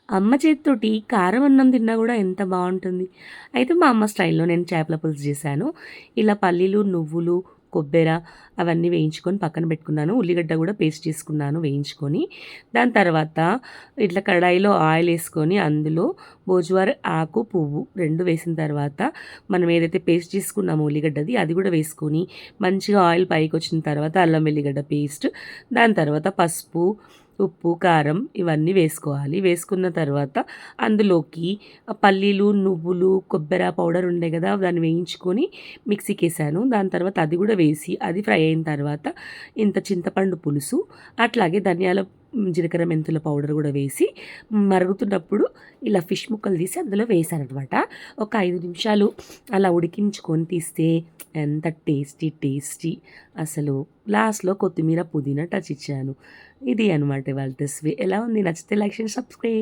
అమ్మ చేత్తోటి కారం అన్నం తిన్నా గూడా ఎంత బావుంటుంది. అయితే మా అమ్మ స్టైల్‌లో నేను చేపల పులుసు చేశాను. ఇలా పల్లీలు, నువ్వులు, కొబ్బెర అవన్నీ వేయించుకొని పక్కన పెట్టుకున్నాను. ఉల్లిగడ్డ గూడా పేస్ట్ చేసుకున్నాను వేయించుకొని. దాని తర్వాత ఇట్లా కడాయిలో ఆయిలేసుకొని అందులో బోజువార ఆకు, పువ్వు 2 వేసిన తర్వాత మనం ఏదైతే పేస్ట్ చేసుకున్నామో ఉల్లిగడ్డది అది గూడా వేసుకొని మంచిగా ఆయిల్ పైకొచ్చిన తర్వాత అల్లం వెల్లిగడ్డ పేస్ట్, దాని తర్వాత పసుపు, ఉప్పు, కారం ఇవన్నీ వేసుకోవాలి. వేసుకున్న తర్వాత అందులోకి పల్లీలు, నువ్వులు, కొబ్బెర పౌడర్ ఉండే గదా! దాన్ని వేయించుకొని మిక్సీకేసాను. దాని తర్వాత అది గూడా వేసి అది ఫ్రై అయిన తర్వాత ఇంత చింతపండు పులుసు, అట్లాగే ధనియాల జీలకర్ర, మెంతుల పౌడర్ గూడా వేసి మరుగుతున్నప్పుడు ఇలా ఫిష్ ముక్కలు తీసి అందులో వేశాననమాట. ఒక 5 నిమిషాలు అలా ఉడికించుకొని తీస్తే ఎంత టేస్టీ అసలు. లాస్ట్‌లో కొత్తిమీర, పుదీనా టచ్ ఇచ్చాను. ఇది అనమాట ఇవాల్టి రెసిపీ. ఎలా ఉంది? నచ్చితే లైక్, షేర్, సబ్స్క్రైబ్.